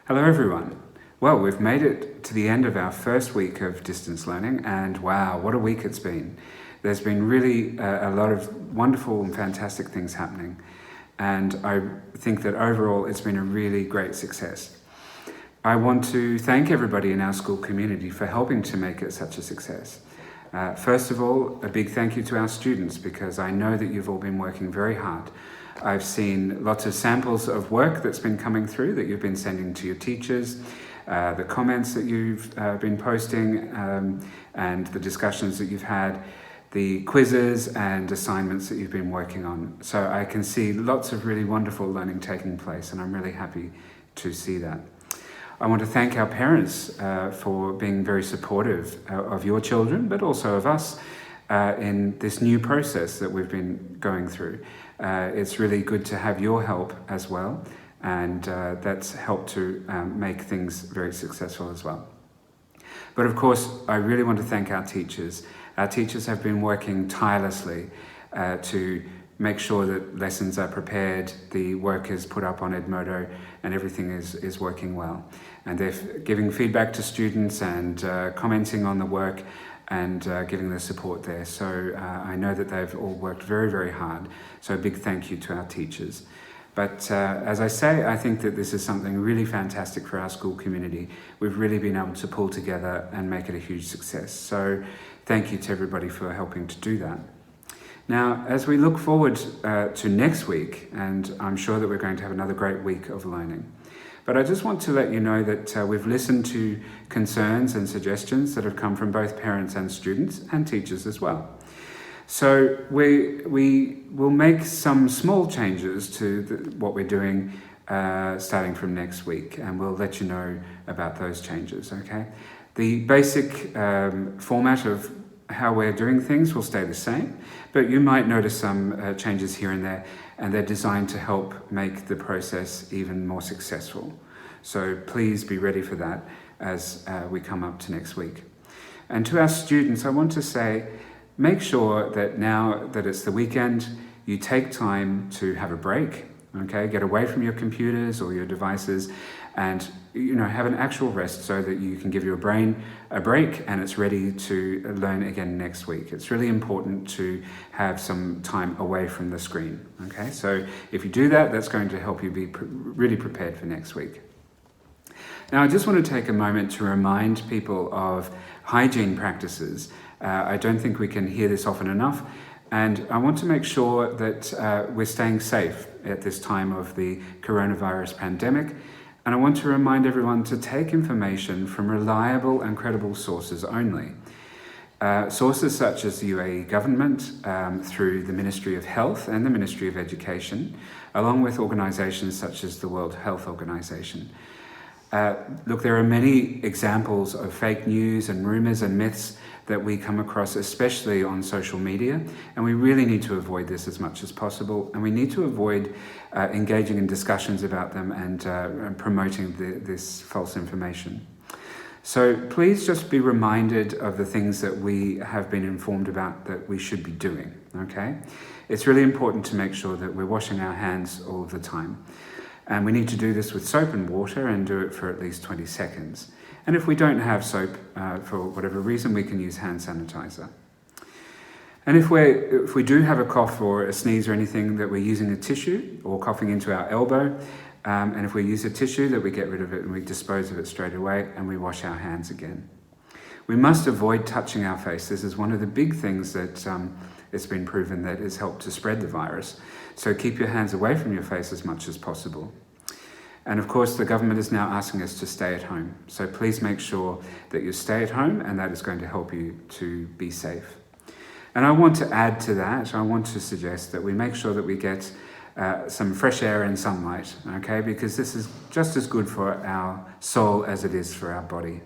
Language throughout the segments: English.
Hello everyone. Well, we've made it to the end of our first week of distance learning, and wow, what a week it's been. There's been really a lot of wonderful and fantastic things happening, and I think that overall it's been a really great success. I want to thank everybody in our school community for helping to make it such a success. First of all, a big thank you to our students, because I know that you've all been working very hard. I've seen lots of samples of work that's been coming through that you've been sending to your teachers, the comments that you've been posting, and the discussions that you've had, the quizzes and assignments that you've been working on. So I can see lots of really wonderful learning taking place, and I'm really happy to see that. I want to thank our parents for being very supportive of your children, but also of us in this new process that we've been going through. It's really good to have your help as well, and that's helped to make things very successful as well. But of course, I really want to thank our teachers. Our teachers have been working tirelessly to make sure that lessons are prepared, the work is put up on Edmodo, and everything is working well. And they're giving feedback to students and commenting on the work and giving the support there. So I know that they've all worked very, very hard. So a big thank you to our teachers. But as I say, I think that this is something really fantastic for our school community. We've really been able to pull together and make it a huge success. So thank you to everybody for helping to do that. Now, as we look forward to next week, and I'm sure that we're going to have another great week of learning, but I just want to let you know that we've listened to concerns and suggestions that have come from both parents and students and teachers as well. So we will make some small changes to what we're doing starting from next week, and we'll let you know about those changes, okay? The basic format of how we're doing things will stay the same, but you might notice some changes here and there, and they're designed to help make the process even more successful. So please be ready for that as we come up to next week. And to our students, I want to say, make sure that now that it's the weekend, you take time to have a break, okay? Get away from your computers or your devices and have an actual rest so that you can give your brain a break and it's ready to learn again next week. It's really important to have some time away from the screen, okay? So if you do that, that's going to help you be really prepared for next week. Now, I just want to take a moment to remind people of hygiene practices. I don't think we can hear this often enough, and I want to make sure that we're staying safe at this time of the coronavirus pandemic. And I want to remind everyone to take information from reliable and credible sources only. Sources such as the UAE government, through the Ministry of Health and the Ministry of Education, along with organisations such as the World Health Organization. Look, there are many examples of fake news and rumours and myths that we come across, especially on social media, and we really need to avoid this as much as possible, and we need to avoid engaging in discussions about them and promoting this false information. So please just be reminded of the things that we have been informed about that we should be doing, okay? It's really important to make sure that we're washing our hands all of the time. And we need to do this with soap and water and do it for at least 20 seconds. And if we don't have soap, for whatever reason, we can use hand sanitizer. And if we do have a cough or a sneeze or anything, that we're using a tissue or coughing into our elbow. And if we use a tissue, that we get rid of it and we dispose of it straight away and we wash our hands again. We must avoid touching our face. This is one of the big things that it's been proven that has helped to spread the virus. So keep your hands away from your face as much as possible. And of course, the government is now asking us to stay at home. So please make sure that you stay at home, and that is going to help you to be safe. And I want to add to that, I want to suggest that we make sure that we get some fresh air and sunlight, okay? Because this is just as good for our soul as it is for our body.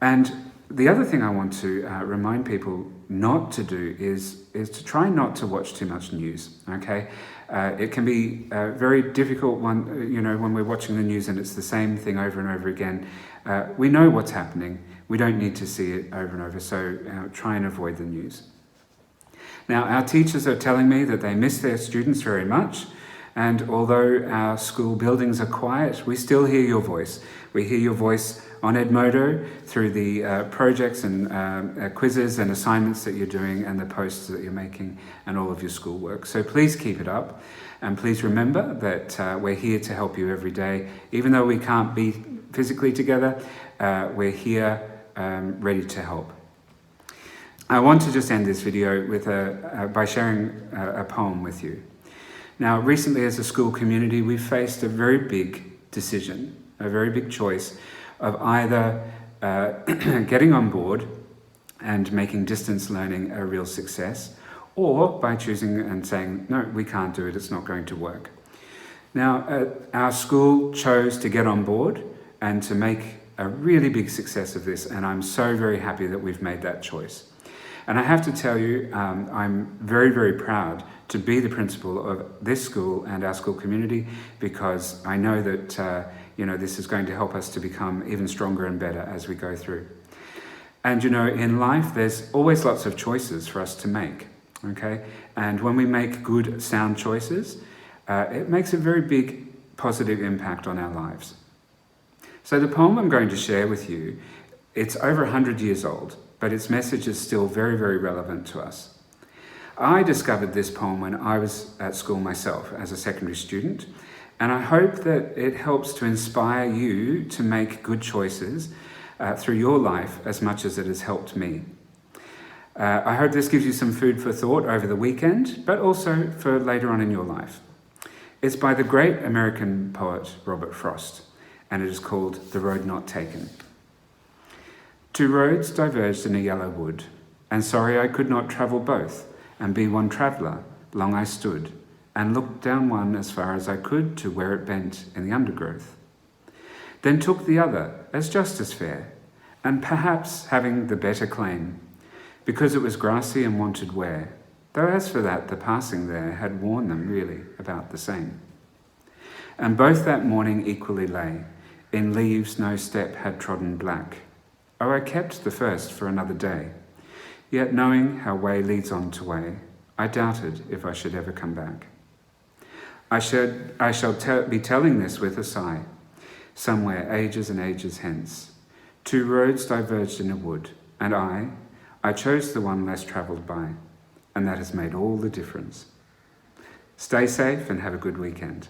And the other thing I want to remind people not to do is to try not to watch too much news, okay? It can be very difficult when we're watching the news and it's the same thing over and over again. We know what's happening. We don't need to see it over and over, so try and avoid the news. Now, our teachers are telling me that they miss their students very much, And although our school buildings are quiet, we still hear your voice. We hear your voice on Edmodo through the projects and quizzes and assignments that you're doing and the posts that you're making and all of your schoolwork. So please keep it up, and please remember that we're here to help you every day. Even though we can't be physically together, we're here ready to help. I want to just end this video with by sharing a poem with you. Now, recently as a school community, we've faced a very big decision, a very big choice of either getting on board and making distance learning a real success, or by choosing and saying, no, we can't do it, it's not going to work. Now, our school chose to get on board and to make a really big success of this, and I'm so very happy that we've made that choice. And I have to tell you, I'm very, very proud to be the principal of this school and our school community, because I know that this is going to help us to become even stronger and better as we go through. And in life, there's always lots of choices for us to make, okay? And when we make good, sound choices, it makes a very big positive impact on our lives. So the poem I'm going to share with you, it's over 100 years old, but its message is still very, very relevant to us. I discovered this poem when I was at school myself as a secondary student, and I hope that it helps to inspire you to make good choices through your life as much as it has helped me. I hope this gives you some food for thought over the weekend, but also for later on in your life. It's by the great American poet Robert Frost, and it is called The Road Not Taken. Two roads diverged in a yellow wood, and sorry I could not travel both, and be one traveller, long I stood, and looked down one as far as I could to where it bent in the undergrowth. Then took the other as just as fair, and perhaps having the better claim, because it was grassy and wanted wear, though as for that the passing there had worn them really about the same. And both that morning equally lay, in leaves no step had trodden black. Oh, I kept the first for another day, yet knowing how way leads on to way, I doubted if I should ever come back. I shall be telling this with a sigh, somewhere ages and ages hence. Two roads diverged in a wood, and I chose the one less travelled by, and that has made all the difference. Stay safe and have a good weekend.